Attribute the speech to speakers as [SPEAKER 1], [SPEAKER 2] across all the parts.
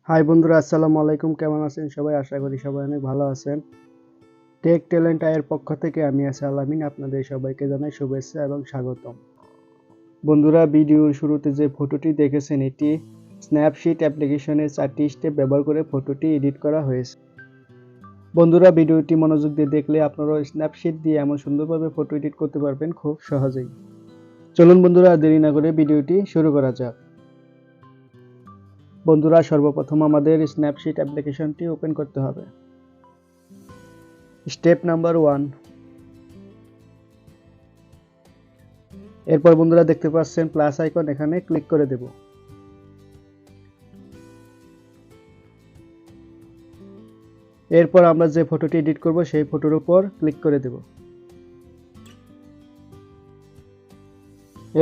[SPEAKER 1] High বন্ধুরা, আসসালামু আলাইকুম। কেমন আছেন সবাই? আশা করি সবাই অনেক ভালো আছেন। টেক ট্যালেন্ট এর পক্ষ থেকে আমি আলামিন আপনাদের সবাইকে জানাই শুভেচ্ছা এবং স্বাগতম। বন্ধুরা, ভিডিওর শুরুতে যে ফটোটি দেখেছেন এটি স্ন্যাপশিট অ্যাপ্লিকেশনের 4টি স্টেপ ব্যবহার করে ফটোটি এডিট করা হয়েছে। বন্ধুরা, ভিডিওটি মনোযোগ দিয়ে দেখলে আপনারাও স্ন্যাপশিট দিয়ে এমন সুন্দরভাবে ফটো এডিট করতে পারবেন খুব সহজেই। চলুন বন্ধুরা, দেরি না করে ভিডিওটি শুরু করা যাক। বন্ধুরা, সর্বপ্রথম আমাদের স্ন্যাপশিট অ্যাপ্লিকেশনটি ওপেন করতে হবে। Step number 1। এরপর বন্ধুরা দেখতে পাচ্ছেন প্লাস আইকন, এখানে ক্লিক করে দেব। এরপর আমরা যে ফটোটি এডিট করব সেই ফটোর উপর ক্লিক করে দেব।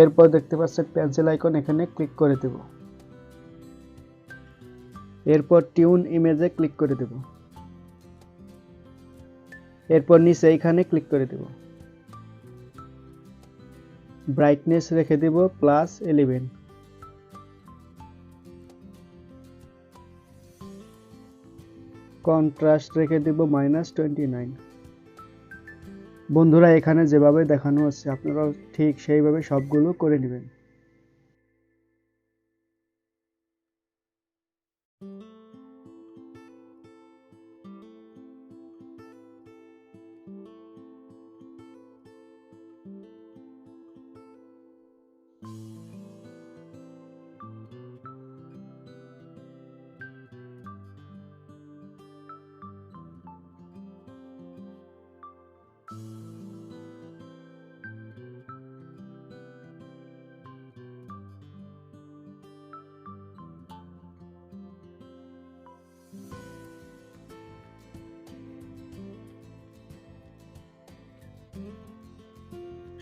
[SPEAKER 1] এরপর দেখতে পাচ্ছেন পেন্সিল আইকন, এখানে ক্লিক করে দেব। এরপর টিউন ইমেজে ক্লিক করে দেব। এরপর নিচে এখানে ক্লিক করে দেব। ব্রাইটনেস রেখে দেব +11। কন্ট্রাস্ট রেখে দেব -29। বন্ধুরা, এখানে যেভাবে দেখানো হচ্ছে আপনারাও ঠিক সেইভাবে সবগুলো করে নেবেন।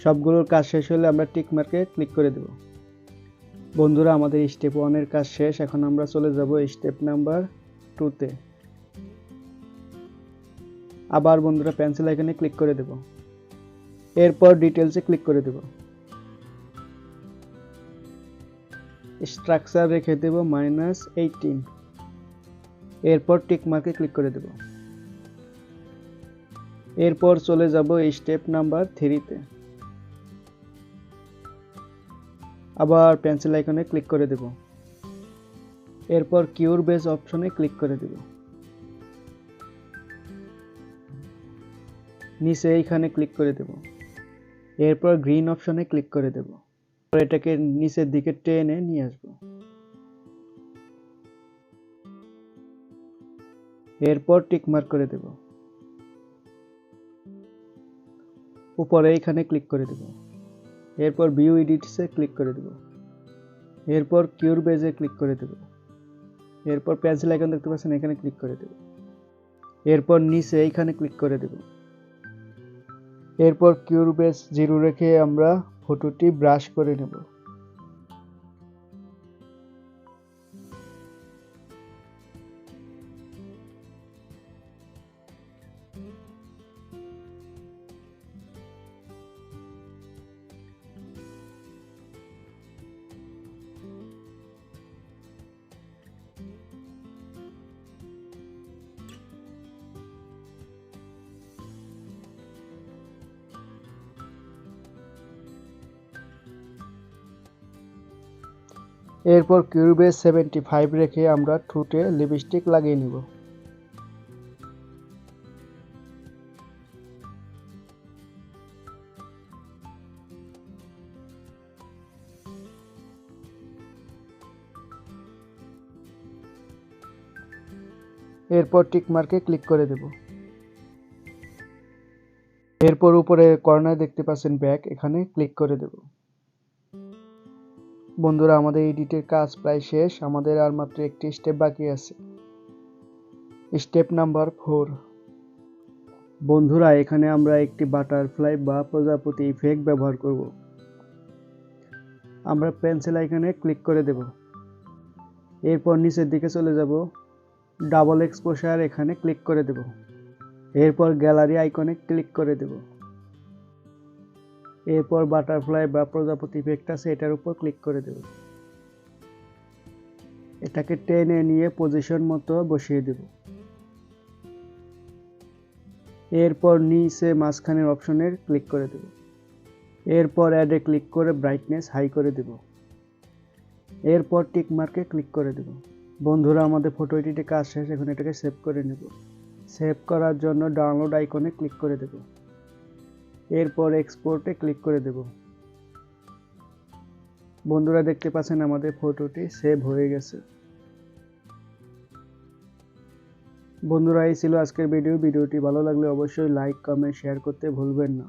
[SPEAKER 1] সবগুলোর কাজ শেষ হলে আমরা টিক মার্কে ক্লিক করে দেব। বন্ধুরা, আমাদের স্টেপ 1 এর কাজ শেষ। এখন আমরা চলে যাব স্টেপ নাম্বার 2 তে। আবার বন্ধুরা পেন্সিল আইকনে ক্লিক করে দেব। এরপর ডিটেইলসে ক্লিক করে দেব। স্ট্রাকচার রেখে দেব -18। এরপর টিক মার্কে ক্লিক করে দেব। এরপর চলে যাব স্টেপ নাম্বার 3 তে। আবার পেন্সিল আইকনে ক্লিক করে দেব। এরপর কিউর বেস অপশনে ক্লিক করে দেব। নিচে এইখানে ক্লিক করে দেব। এরপর গ্রিন অপশনে ক্লিক করে দেব। এটাকে নিচের দিকে টেনে নিয়ে আসব। এরপর টিক মার্ক করে দেব। উপরে এইখানে ক্লিক করে দেব। এরপর ভিউ এডিটসে ক্লিক করে দেব। এরপর কিউর বেজে ক্লিক করে দেব। এরপর পেন্সিল আইকন দেখতে পাচ্ছেন, এখানে ক্লিক করে দেব। এরপর নিচে এইখানে ক্লিক করে দেব। এরপর কিউর বেস 0 রেখে আমরা ফটোটি ব্রাশ করে নেব। এরপর কিউবেস 75 রেখে আমরা ঠোঁটে লিপস্টিক লাগিয়ে নিব। এরপর টিক মার্কে ক্লিক করে দেব। এরপর উপরে কর্নারে দেখতে পাচ্ছেন ব্যাক, এখানে ক্লিক করে দেব। বন্ধুরা, আমাদের এডিটের কাজ প্রায় শেষ। আমাদের আর মাত্র একটি স্টেপ বাকি আছে, স্টেপ নাম্বার 4। বন্ধুরা, এখানে আমরা একটি বাটারফ্লাই বা প্রজাপতি ইফেক্ট ব্যবহার করব। আমরা পেন্সিল আইকনে ক্লিক করে দেব। এরপর নিচের দিকে চলে যাব, ডাবল এক্সপোজার এখানে ক্লিক করে দেব। এরপর গ্যালারি আইকনে ক্লিক করে দেব। এরপর বাটারফ্লাই বা প্রজাপতি ইফেক্ট আছে, এটার উপর ক্লিক করে দেব। এটাকে টেনে নিয়ে পজিশন মতো বসিয়ে দেব। এরপর নিচে মাঝখানের অপশনে ক্লিক করে দেব। এরপর অ্যাডে ক্লিক করে ব্রাইটনেস হাই করে দেব। এরপর টিক মার্কে ক্লিক করে দেব। বন্ধুরা, আমাদের ফটো এডিটে কাজ শেষ। এখন এটাকে সেভ করে নেব। সেভ করার জন্য ডাউনলোড আইকনে ক্লিক করে দেব। এরপর এক্সপোর্টে ক্লিক করে দেব। বন্ধুরা, দেখতে পাচ্ছেন আমাদের ফটোটি সেভ হয়ে গেছে। বন্ধুরা, এই ছিল আজকের ভিডিওটি ভালো লাগলে অবশ্যই লাইক, কমেন্ট, শেয়ার করতে ভুলবেন না।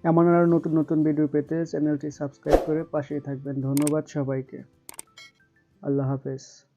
[SPEAKER 1] এমন আরো নতুন নতুন ভিডিও পেতে চ্যানেলটি সাবস্ক্রাইব করে পাশেই থাকবেন। ধন্যবাদ সবাইকে। আল্লাহ হাফেজ।